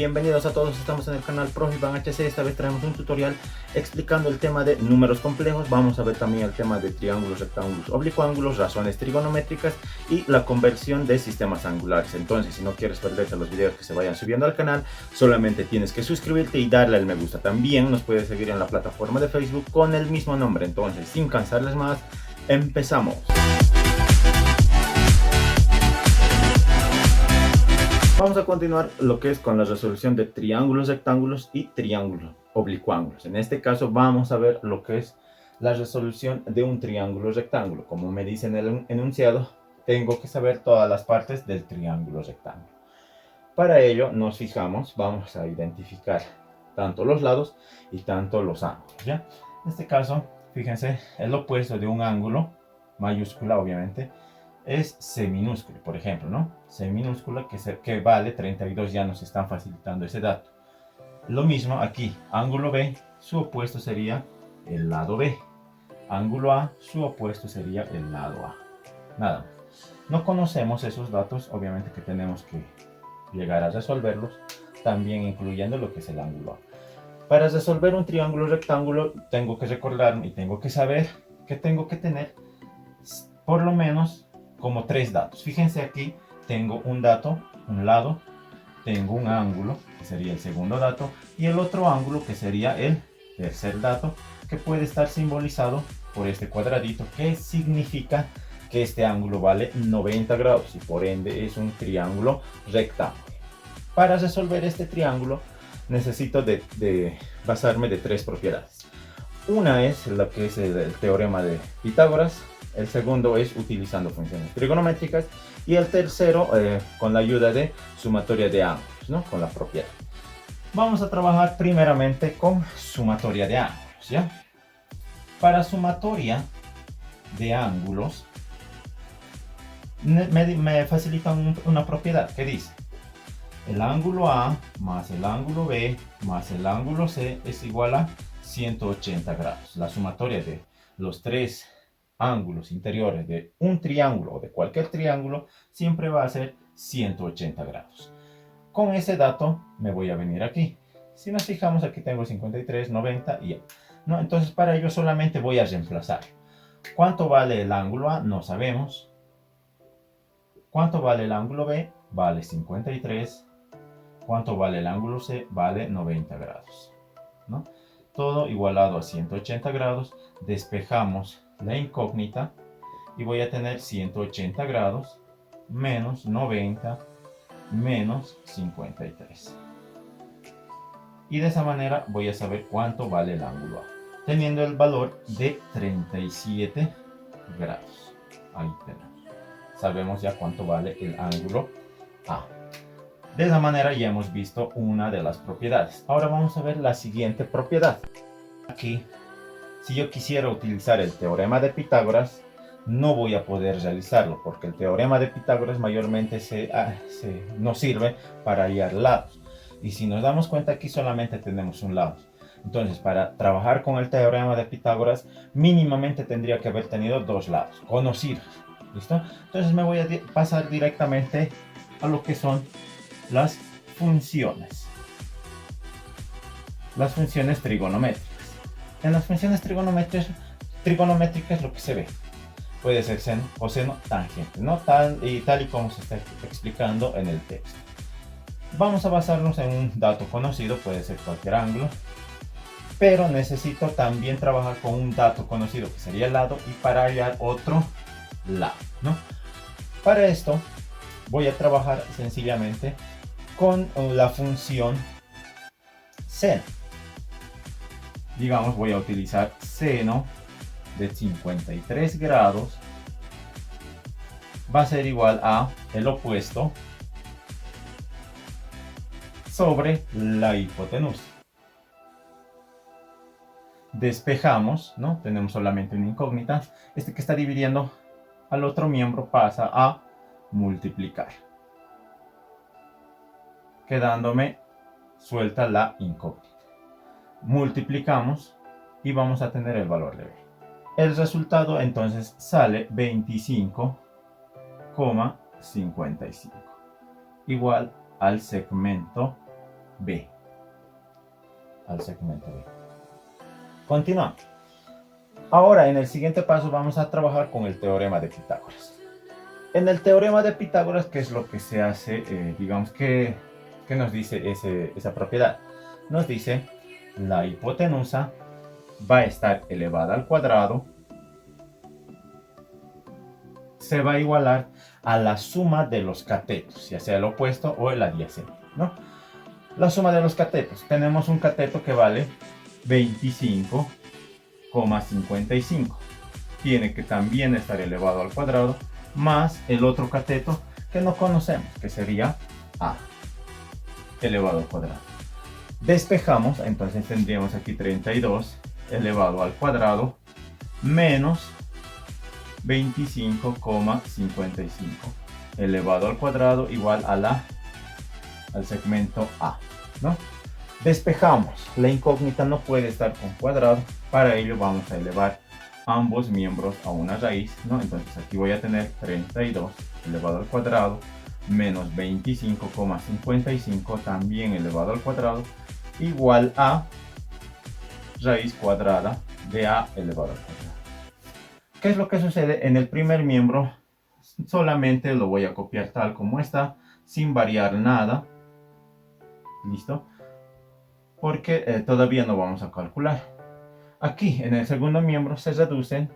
Bienvenidos a todos, estamos en el canal Prof. Iván HC. Esta vez traemos un tutorial explicando el tema de números complejos. Vamos a ver también el tema de triángulos, rectángulos, oblicuángulos, razones trigonométricas y la conversión de sistemas angulares. Entonces, si no quieres perderte los videos que se vayan subiendo al canal, solamente tienes que suscribirte y darle al me gusta. También nos puedes seguir en la plataforma de Facebook con el mismo nombre. Entonces, sin cansarles más, empezamos. Vamos a continuar lo que es con la resolución de triángulos rectángulos y triángulos oblicuángulos. En este caso vamos a ver lo que es la resolución de un triángulo rectángulo. Como me dice en el enunciado, tengo que saber todas las partes del triángulo rectángulo. Para ello nos fijamos, vamos a identificar tanto los lados y tanto los ángulos, ¿ya? En este caso, fíjense, el opuesto de un ángulo, mayúscula obviamente, es C minúscula, por ejemplo, ¿no? C minúscula que vale 32, ya nos están facilitando ese dato. Lo mismo aquí, ángulo B, su opuesto sería el lado B. Ángulo A, su opuesto sería el lado A. Nada más. No conocemos esos datos, obviamente que tenemos que llegar a resolverlos, también incluyendo lo que es el ángulo A. Para resolver un triángulo rectángulo, tengo que recordarme y tengo que saber que tengo que tener por lo menos como 3 datos. Fíjense aquí, tengo un dato, un lado, tengo un ángulo, que sería el segundo dato, y el otro ángulo, que sería el tercer dato, que puede estar simbolizado por este cuadradito, que significa que este ángulo vale 90 grados y por ende es un triángulo rectángulo. Para resolver este triángulo necesito basarme de 3 propiedades. Una es lo que es el teorema de Pitágoras. El segundo es utilizando funciones trigonométricas y el tercero con la ayuda de sumatoria de ángulos, ¿no? Con la propiedad. Vamos a trabajar primeramente con sumatoria de ángulos, ¿ya? Para sumatoria de ángulos me facilitan una propiedad que dice: el ángulo A más el ángulo B más el ángulo C es igual a 180 grados. La sumatoria de los 3 ángulos interiores de un triángulo o de cualquier triángulo siempre va a ser 180 grados. Con ese dato me voy a venir aquí. Si nos fijamos, aquí tengo 53, 90 y ya, ¿no? Entonces para ello solamente voy a reemplazar. ¿Cuánto vale el ángulo A? No sabemos. ¿Cuánto vale el ángulo B? Vale 53. ¿Cuánto vale el ángulo C? Vale 90 grados, ¿no? Todo igualado a 180 grados. Despejamos la incógnita y voy a tener 180 grados menos 90 menos 53. Y de esa manera voy a saber cuánto vale el ángulo A, teniendo el valor de 37 grados. Ahí tenemos. Sabemos ya cuánto vale el ángulo A. De esa manera ya hemos visto una de las propiedades. Ahora vamos a ver la siguiente propiedad. Aquí, si yo quisiera utilizar el teorema de Pitágoras, no voy a poder realizarlo porque el teorema de Pitágoras mayormente nos sirve para hallar lados. Y si nos damos cuenta, aquí solamente tenemos un lado. Entonces, para trabajar con el teorema de Pitágoras, mínimamente tendría que haber tenido 2 lados conocidos. ¿Listo? Entonces me voy a pasar directamente a lo que son las funciones. Las funciones trigonométricas. En las funciones trigonométricas lo que se ve puede ser seno, coseno, tangente, ¿no? Tal y como se está explicando en el texto. Vamos a basarnos en un dato conocido, puede ser cualquier ángulo, pero necesito también trabajar con un dato conocido que sería el lado y para hallar otro lado, ¿no? Para esto voy a trabajar sencillamente con la función seno. Digamos, voy a utilizar seno de 53 grados va a ser igual a el opuesto sobre la hipotenusa. Despejamos, ¿no? Tenemos solamente una incógnita. Este que está dividiendo al otro miembro pasa a multiplicar, quedándome suelta la incógnita. Multiplicamos y vamos a tener el valor de B. El resultado entonces sale 25,55 igual al segmento B. Al segmento B. Continuamos. Ahora, en el siguiente paso vamos a trabajar con el teorema de Pitágoras. En el teorema de Pitágoras, ¿qué es lo que se hace? Digamos que nos dice esa propiedad. Nos dice la hipotenusa va a estar elevada al cuadrado, se va a igualar a la suma de los catetos, ya sea el opuesto o el adyacente, ¿no? La suma de los catetos. Tenemos un cateto que vale 25,55. Tiene que también estar elevado al cuadrado, más el otro cateto que no conocemos, que sería A elevado al cuadrado. Despejamos, entonces tendríamos aquí 32 elevado al cuadrado menos 25,55 elevado al cuadrado igual a al segmento A, ¿no? Despejamos, la incógnita no puede estar con cuadrado, para ello vamos a elevar ambos miembros a una raíz, ¿no? Entonces aquí voy a tener 32 elevado al cuadrado menos 25,55 también elevado al cuadrado igual a raíz cuadrada de A elevado al cuadrado. ¿Qué es lo que sucede? En el primer miembro solamente lo voy a copiar tal como está, sin variar nada. ¿Listo? Porque todavía no vamos a calcular. Aquí en el segundo miembro se reducen,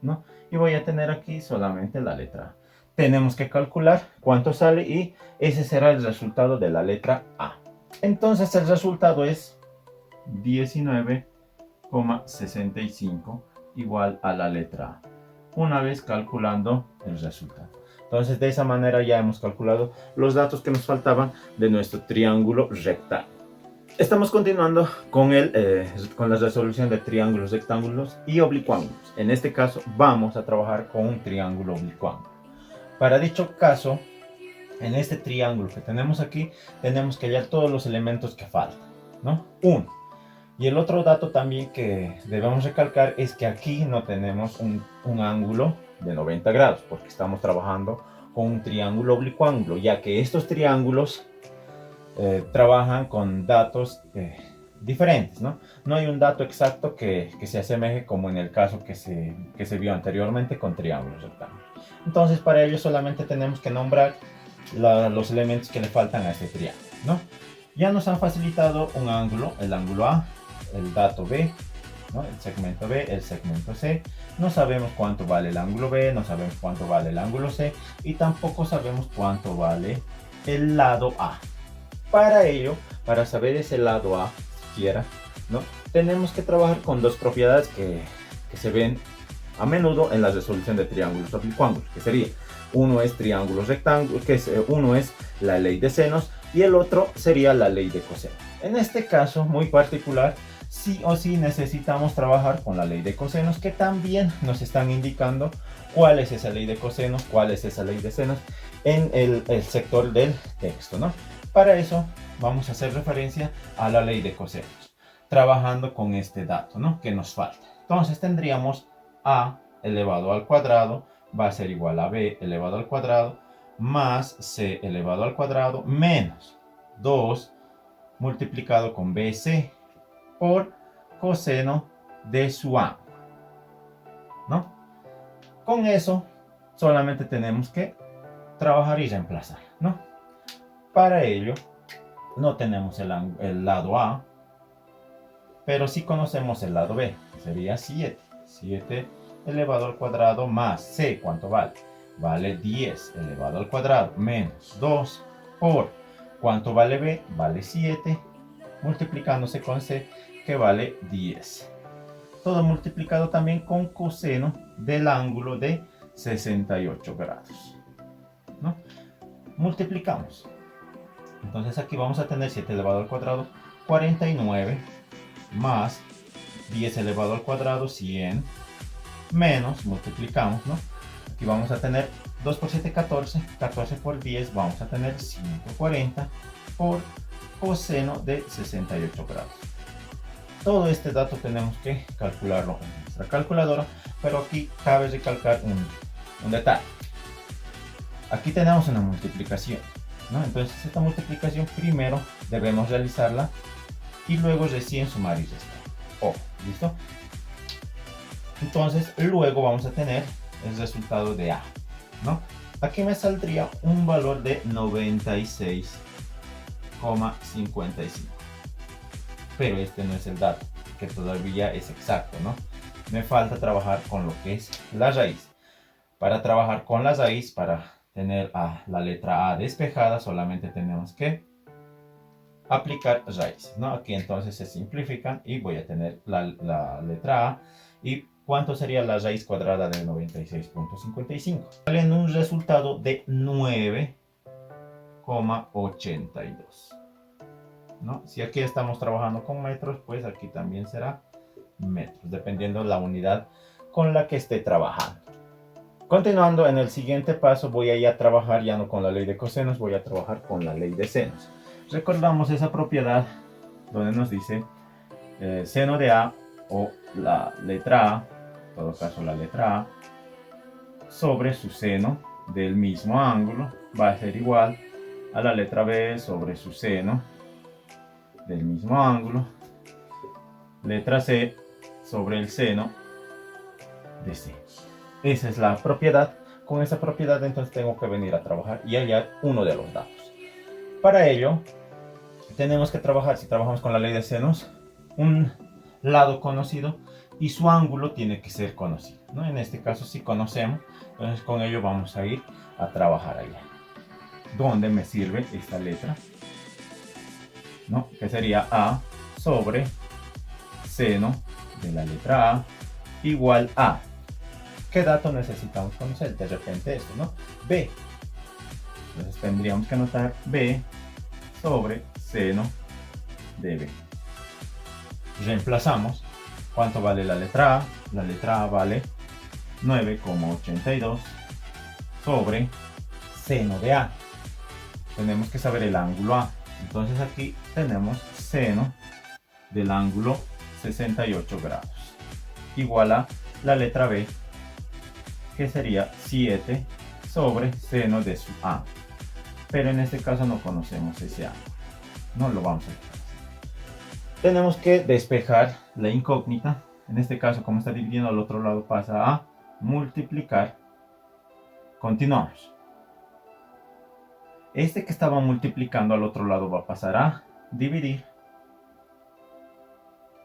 ¿no? Y voy a tener aquí solamente la letra A. Tenemos que calcular cuánto sale y ese será el resultado de la letra A. Entonces el resultado es 19,65 igual a la letra A. Una vez calculando el resultado. Entonces de esa manera ya hemos calculado los datos que nos faltaban de nuestro triángulo rectángulo. Estamos continuando con la resolución de triángulos, rectángulos y oblicuángulos. En este caso vamos a trabajar con un triángulo oblicuángulo. Para dicho caso, en este triángulo que tenemos aquí, tenemos que hallar todos los elementos que faltan, ¿no? Uno. Y el otro dato también que debemos recalcar es que aquí no tenemos un ángulo de 90 grados, porque estamos trabajando con un triángulo oblicuángulo, ya que estos triángulos trabajan con datos diferentes, ¿no? No hay un dato exacto que se asemeje como en el caso que se vio anteriormente con triángulos rectángulos. Entonces para ello solamente tenemos que nombrar los elementos que le faltan a este triángulo, ¿no? Ya nos han facilitado un ángulo, el ángulo A, el dato B, ¿no? El segmento B, el segmento C. No sabemos cuánto vale el ángulo B, no sabemos cuánto vale el ángulo C y tampoco sabemos cuánto vale el lado A. Para ello, para saber ese lado A siquiera, ¿no? Tenemos que trabajar con dos propiedades que se ven a menudo en la resolución de triángulos oblicuángulos, que sería uno es triángulos rectángulos, uno es la ley de senos y el otro sería la ley de cosenos. En este caso muy particular, sí o sí necesitamos trabajar con la ley de cosenos, que también nos están indicando cuál es esa ley de cosenos, cuál es esa ley de senos en el sector del texto, ¿no? Para eso vamos a hacer referencia a la ley de cosenos, trabajando con este dato, ¿no? Que nos falta. Entonces tendríamos A elevado al cuadrado va a ser igual a B elevado al cuadrado más C elevado al cuadrado menos 2 multiplicado con BC por coseno de su ángulo, ¿no? Con eso solamente tenemos que trabajar y reemplazar, ¿no? Para ello no tenemos el lado A, pero sí conocemos el lado B, que sería 7. 7 elevado al cuadrado más C, ¿cuánto vale? Vale 10 elevado al cuadrado menos 2 por, ¿cuánto vale B? Vale 7, multiplicándose con C, que vale 10. Todo multiplicado también con coseno del ángulo de 68 grados, ¿no? Multiplicamos. Entonces aquí vamos a tener 7 elevado al cuadrado 49 más 10 elevado al cuadrado 100 menos, multiplicamos, ¿no? Aquí vamos a tener 2 por 7, 14, 14 por 10, vamos a tener 140 por coseno de 68 grados. Todo este dato tenemos que calcularlo en nuestra calculadora, pero aquí cabe recalcar un detalle. Aquí tenemos una multiplicación. ¿no? Entonces esta multiplicación primero debemos realizarla y luego recién sumar y restar. ¿Listo? Entonces luego vamos a tener el resultado de A, ¿no? Aquí me saldría un valor de 96,55. Pero este no es el dato, que todavía es exacto, ¿no? Me falta trabajar con lo que es la raíz. Para trabajar con la raíz, para tener la letra A despejada, solamente tenemos que aplicar raíces, ¿no? Aquí entonces se simplifican y voy a tener la letra A. ¿Y cuánto sería la raíz cuadrada de 96,55? Sale en un resultado de 9,82, ¿no? Si aquí estamos trabajando con metros, pues aquí también será metros, dependiendo de la unidad con la que esté trabajando. Continuando, en el siguiente paso voy a ir a trabajar ya no con la ley de cosenos, voy a trabajar con la ley de senos. Recordamos esa propiedad donde nos dice seno de A o la letra A, en todo caso la letra A, sobre su seno del mismo ángulo va a ser igual a la letra B sobre su seno del mismo ángulo, letra C sobre el seno de C. Esa es la propiedad. Con esa propiedad entonces tengo que venir a trabajar y hallar uno de los datos. Para ello tenemos que trabajar, si trabajamos con la ley de senos, un lado conocido y su ángulo tiene que ser conocido, ¿no? En este caso si conocemos, entonces con ello vamos a ir a trabajar allá. ¿Dónde me sirve esta letra? ¿No? Que sería A sobre seno de la letra A igual a... ¿Qué dato necesitamos conocer? De repente esto, ¿no? B. Entonces tendríamos que anotar B sobre seno de B. Reemplazamos. ¿Cuánto vale la letra A? La letra A vale 9,82 sobre seno de A. Tenemos que saber el ángulo A. Entonces aquí tenemos seno del ángulo 68 grados. Igual a la letra B, que sería 7 sobre seno de su A. Pero en este caso no conocemos ese ángulo. No lo vamos a hacer. Tenemos que despejar la incógnita. En este caso, como está dividiendo al otro lado, pasa a multiplicar. Continuamos. Este que estaba multiplicando al otro lado va a pasar a dividir,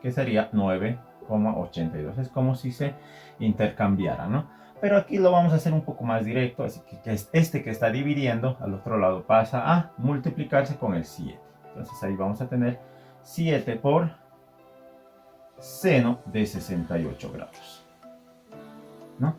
que sería 9,82. Es como si se intercambiara, ¿no? Pero aquí lo vamos a hacer un poco más directo, así que este que está dividiendo al otro lado pasa a multiplicarse con el 7. Entonces ahí vamos a tener 7 por seno de 68 grados, ¿no?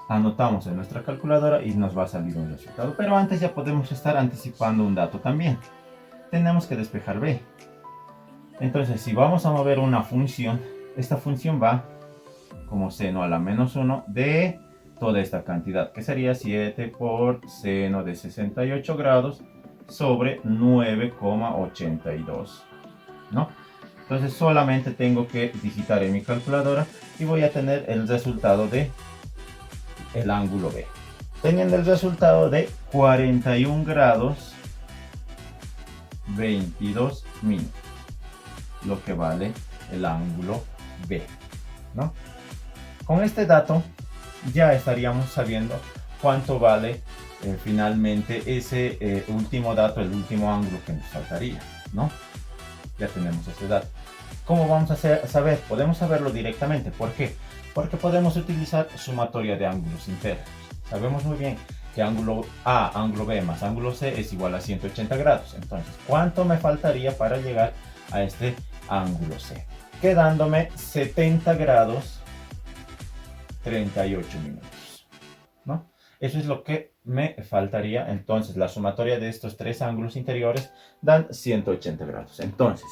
Anotamos en nuestra calculadora y nos va a salir un resultado. Pero antes ya podemos estar anticipando un dato también. Tenemos que despejar B. Entonces si vamos a mover una función, esta función va como seno a la menos 1 de toda esta cantidad, que sería 7 por seno de 68 grados sobre 9,82, ¿no? Entonces solamente tengo que digitar en mi calculadora y voy a tener el resultado de el ángulo B. Teniendo el resultado de 41 grados 22 minutos, lo que vale el ángulo B, ¿no? Con este dato ya estaríamos sabiendo cuánto vale finalmente ese último dato, el último ángulo que nos faltaría, ¿no? Ya tenemos ese dato. ¿Cómo vamos a saber? Podemos saberlo directamente. ¿Por qué? Porque podemos utilizar sumatoria de ángulos internos. Sabemos muy bien que ángulo A, ángulo B más ángulo C es igual a 180 grados. Entonces, ¿cuánto me faltaría para llegar a este ángulo C? Quedándome 70 grados 38 minutos, ¿no? Eso es lo que me faltaría. Entonces la sumatoria de estos tres ángulos interiores dan 180 grados. Entonces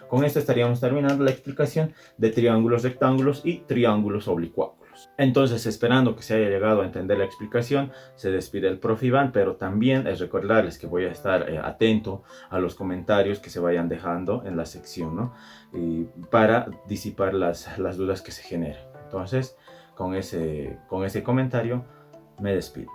con esto estaríamos terminando la explicación de triángulos rectángulos y triángulos oblicuángulos. Entonces, esperando que se haya llegado a entender la explicación, se despide el profe Iván, pero también es recordarles que voy a estar atento a los comentarios que se vayan dejando en la sección, ¿no? Y para disipar las dudas que se generen. Entonces, con ese comentario me despido.